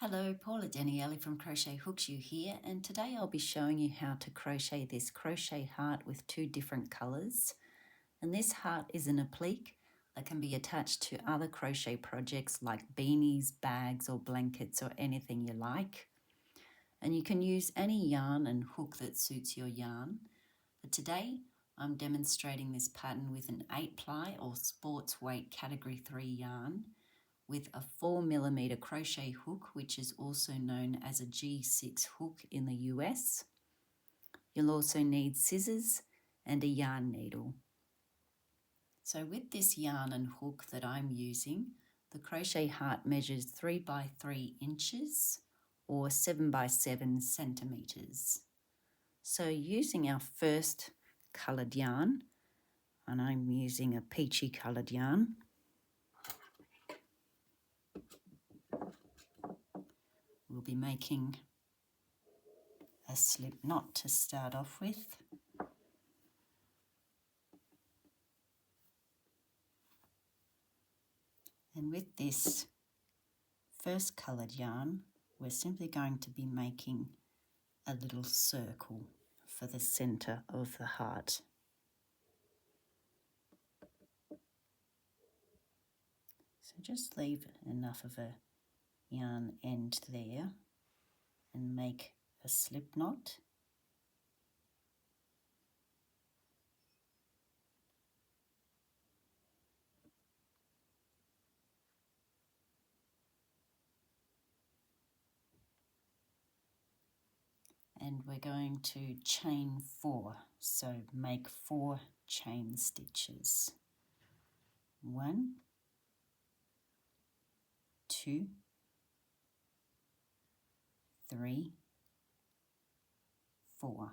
Hello, Paula Daniele from Crochet Hooks You here, and today I'll be showing you how to crochet this crochet heart with two different colours. And this heart is an applique that can be attached to other crochet projects like beanies, bags or blankets or anything you like. And you can use any yarn and hook that suits your yarn. But today I'm demonstrating this pattern with an 8-ply or sports weight category 3 yarn, with a 4mm crochet hook, which is also known as a G6 hook in the US. You'll also need scissors and a yarn needle. So with this yarn and hook that I'm using, the crochet heart measures 3 by 3 inches or 7 by 7 centimeters. So using our first coloured yarn, and I'm using a peachy coloured yarn, we'll be making a slip knot to start off with. And with this first coloured yarn, we're simply going to be making a little circle for the centre of the heart. So just leave enough of a yarn end there and make a slip knot. And we're going to chain 4, so make 4 chain stitches. 1, 2, 3, 4.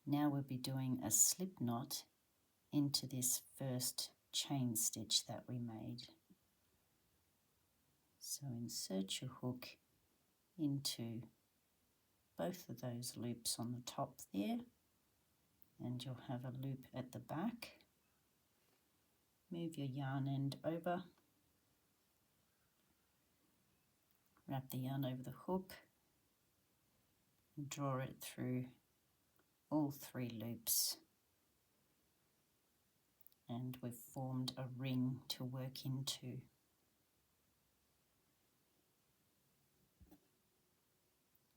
Now we'll be doing a slip knot into this first chain stitch that we made. So insert your hook into both of those loops on the top there, and you'll have a loop at the back. Move your yarn end over, wrap the yarn over the hook, and draw it through all 3 loops. And we've formed a ring to work into.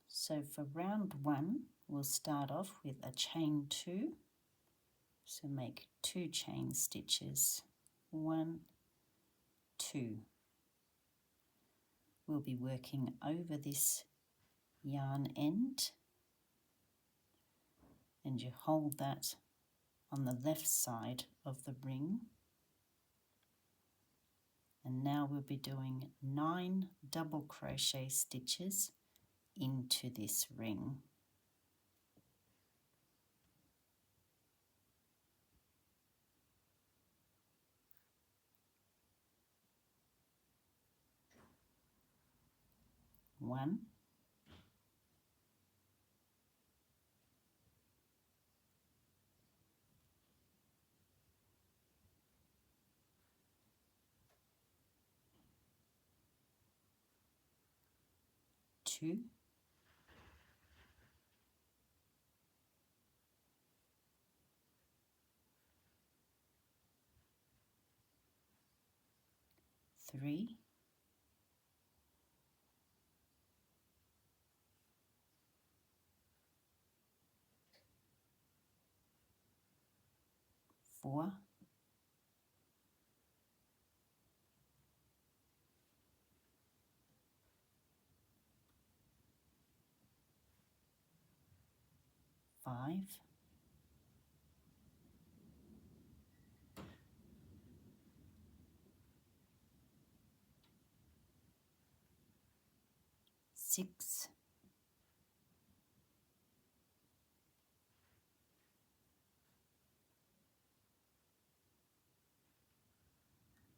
So for round 1, we'll start off with a chain 2. So make 2 chain stitches. 1, 2. We'll be working over this yarn end, and you hold that on the left side of the ring. And now we'll be doing 9 double crochet stitches into this ring. One, 2, 3, 4, 5, 6,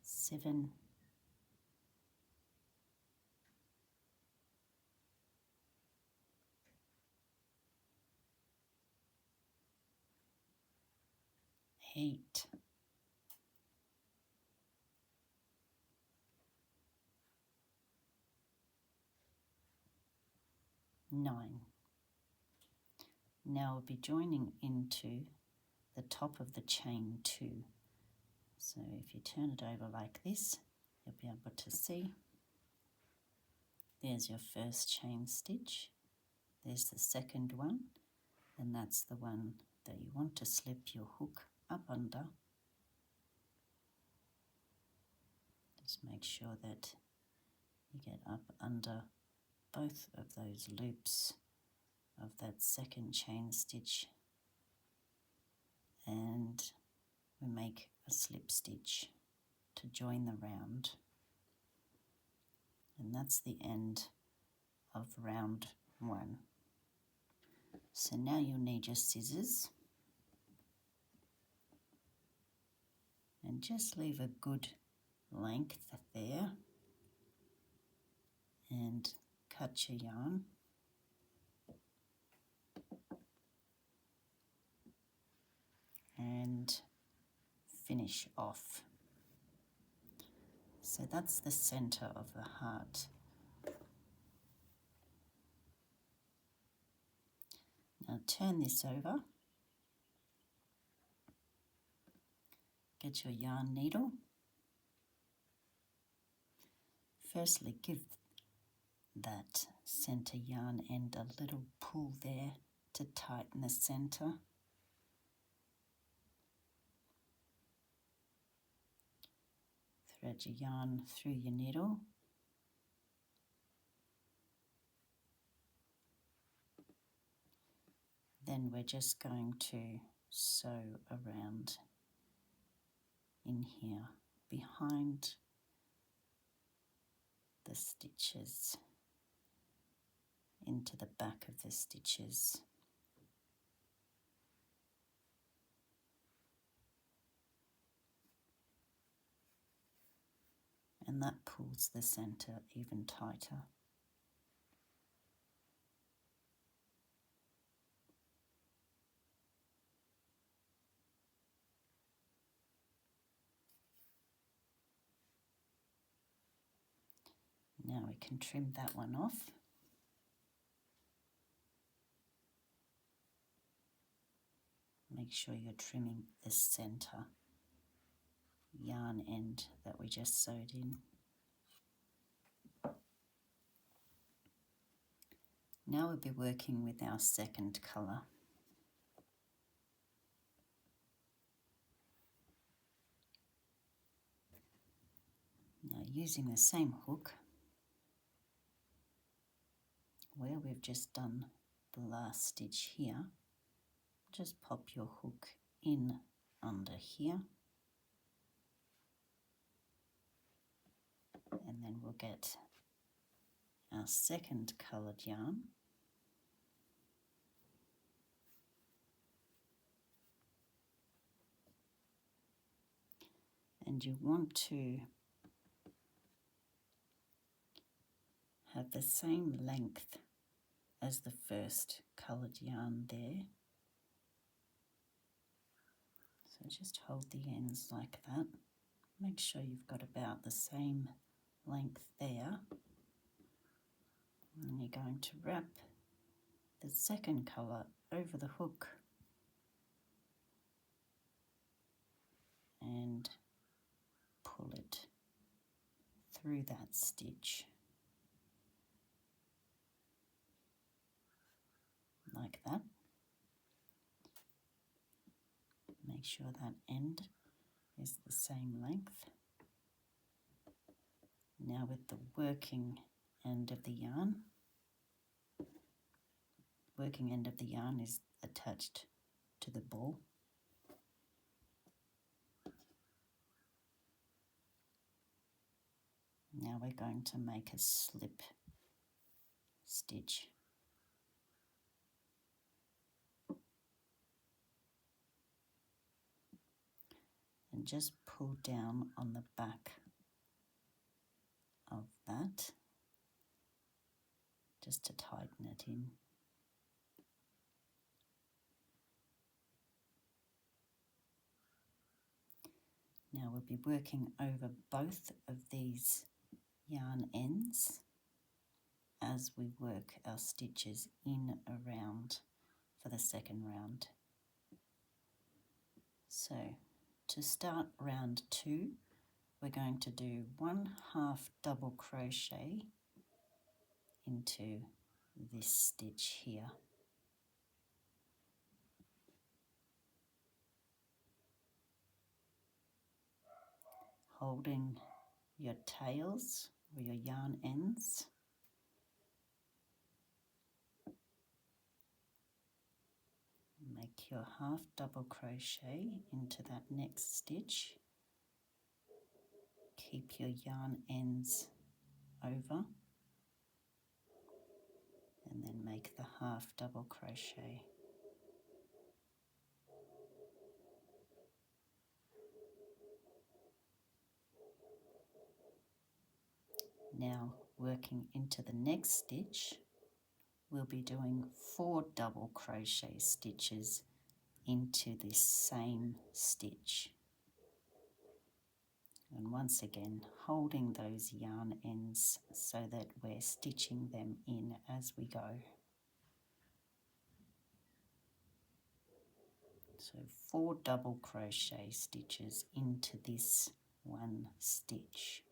7, 8, 9, 9. Now we'll be joining into the top of the chain 2. So if you turn it over like this, you'll be able to see there's your first chain stitch, there's the second one, and that's the one that you want to slip your hook up under. Just make sure that you get up under both of those loops of that second chain stitch, and we make a slip stitch to join the round, and that's the end of round 1. So now you'll need your scissors, and just leave a good length there and cut your yarn. And finish off. So that's the center of the heart. Now turn this over. Get your yarn needle. Firstly, give that center yarn end a little pull there to tighten the center. Thread your yarn through your needle. Then we're just going to sew around in here behind the stitches into the back of the stitches. And that pulls the center even tighter. Now we can trim that one off. Make sure you're trimming the center yarn end that we just sewed in. Now we'll be working with our second colour. Now using the same hook where we've just done the last stitch here, just pop your hook in under here, and then we'll get our second coloured yarn. And you want to have the same length as the first coloured yarn there. So just hold the ends like that. Make sure you've got about the same length there. And you're going to wrap the second colour over the hook and pull it through that stitch like that. Make sure that end is the same length. Now with the working end of the yarn, working end of the yarn is attached to the ball. Now we're going to make a slip stitch. And just pull down on the back of that, just to tighten it in. Now we'll be working over both of these yarn ends, as we work our stitches in around for the second round. So to start round 2, we're going to do 1/2 double crochet into this stitch here. Holding your tails or your yarn ends. Make your 1/2 double crochet into that next stitch. Keep your yarn ends over and then make the 1/2 double crochet. Now working into the next stitch, we'll be doing 4 double crochet stitches into this same stitch. And once again, holding those yarn ends so that we're stitching them in as we go. So 4 double crochet stitches into this one stitch.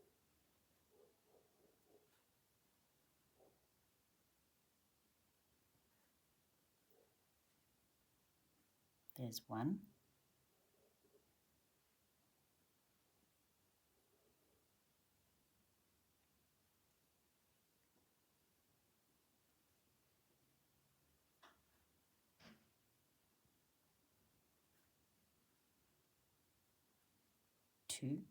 There's 1. 2.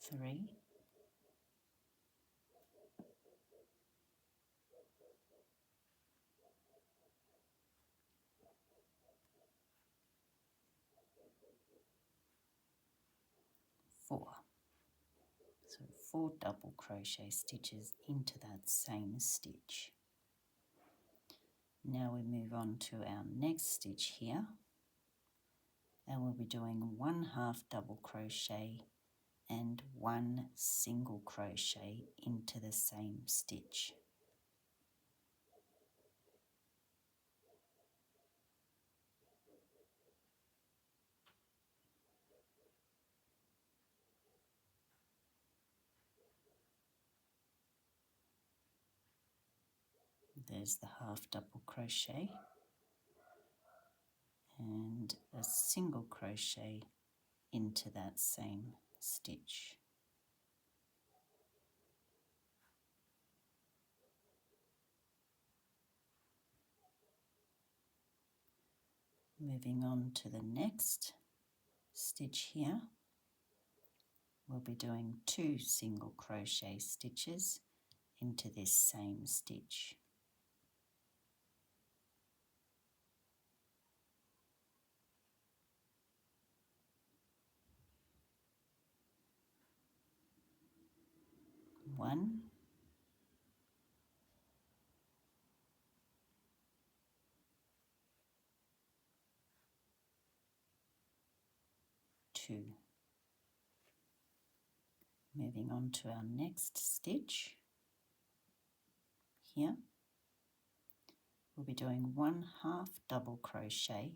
3. 4. So 4 double crochet stitches into that same stitch. Now we move on to our next stitch here, and we'll be doing 1/2 double crochet and 1 single crochet into the same stitch. There's the 1/2 double crochet and a single crochet into that same stitch. Moving on to the next stitch here, we'll be doing 2 single crochet stitches into this same stitch. One, 2. Moving on to our next stitch here, we'll be doing 1/2 double crochet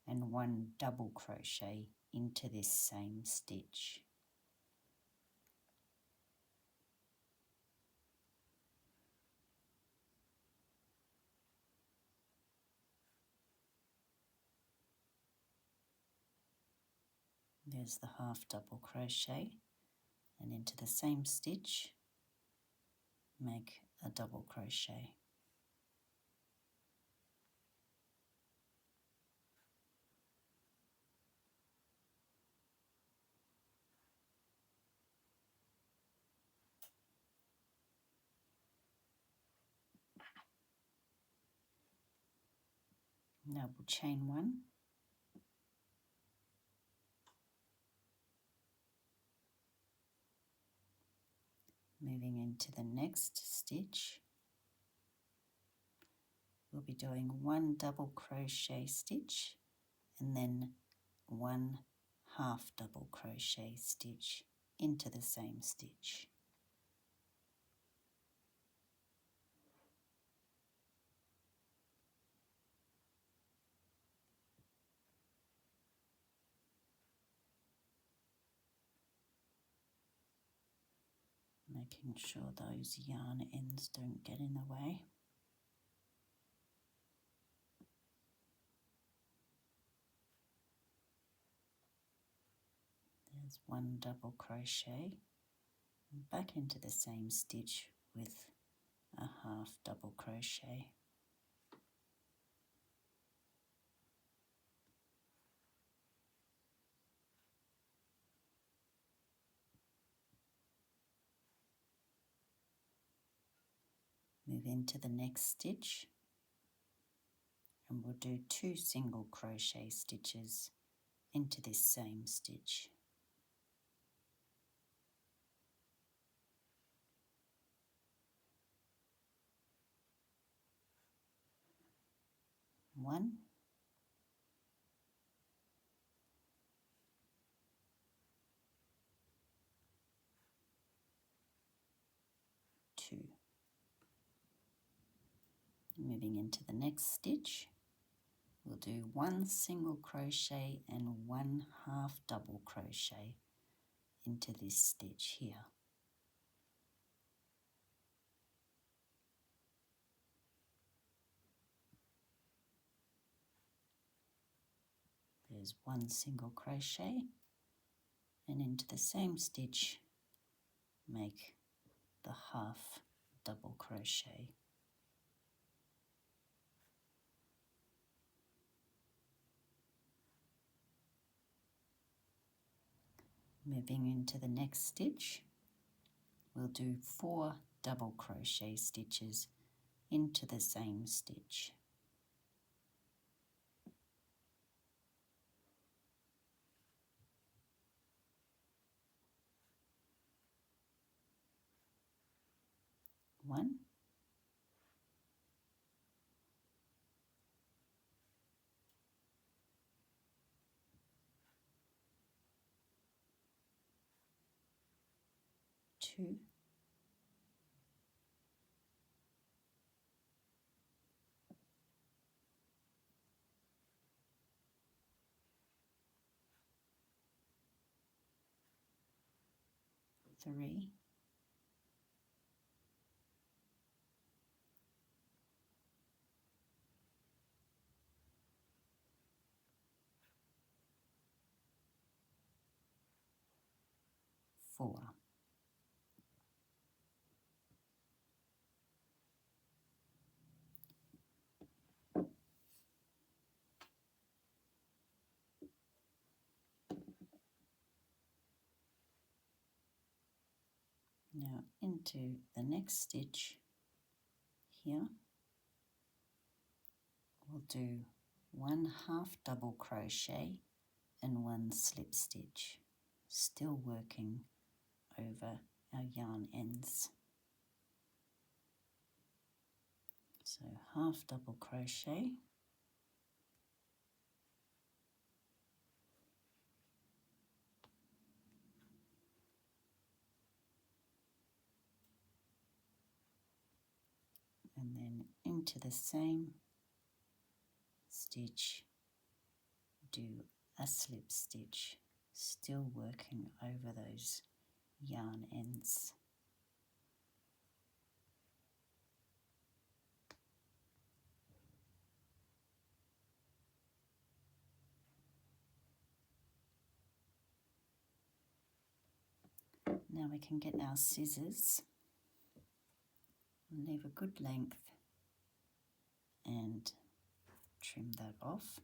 and 1 double crochet into this same stitch. There's the 1/2 double crochet, and into the same stitch make a double crochet. Now we'll chain 1, moving into the next stitch, we'll be doing 1 double crochet stitch and then 1 half double crochet stitch into the same stitch. Making sure those yarn ends don't get in the way. There's 1 double crochet, and back into the same stitch with a half double crochet. Move into the next stitch and we'll do 2 single crochet stitches into this same stitch. One, two. Moving into the next stitch, we'll do 1 single crochet and 1 half double crochet into this stitch here. There's 1 single crochet, and into the same stitch make the half double crochet. Moving into the next stitch, we'll do 4 double crochet stitches into the same stitch. One, two, three, four. Now into the next stitch here, we'll do 1 half double crochet and 1 slip stitch, still working over our yarn ends. So half double crochet, and then into the same stitch do a slip stitch, still working over those yarn ends. Now we can get our scissors and leave a good length and trim that off.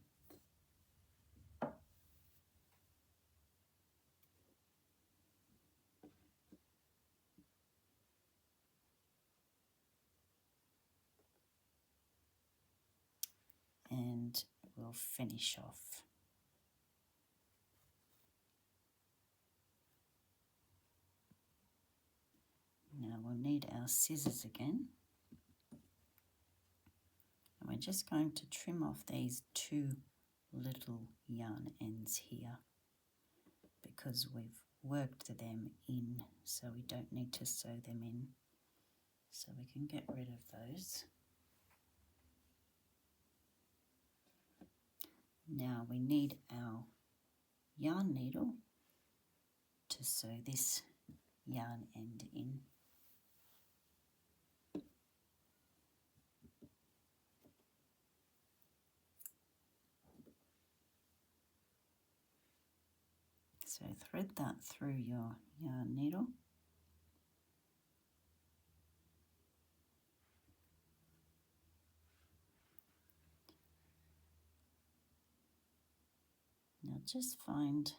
And we'll finish off. Now we'll need our scissors again. And we're just going to trim off these two little yarn ends here because we've worked them in, so we don't need to sew them in. So we can get rid of those. Now we need our yarn needle to sew this yarn end in. So thread that through your yarn needle. Now just find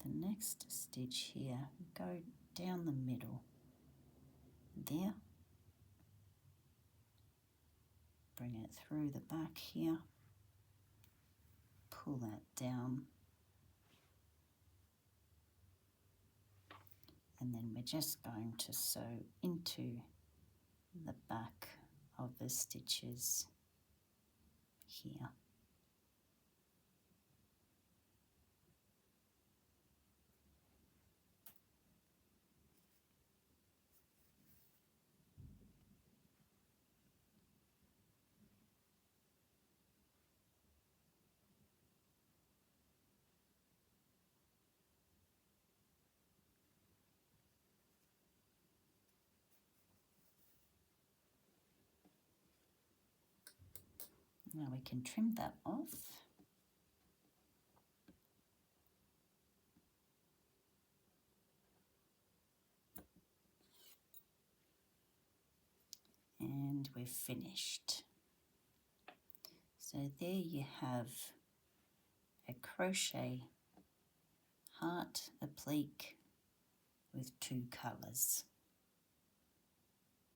the next stitch here, go down the middle there, bring it through the back here, pull that down, and then we're just going to sew into the back of the stitches here. Now we can trim that off. And we're finished. So there you have a crochet heart applique with two colours.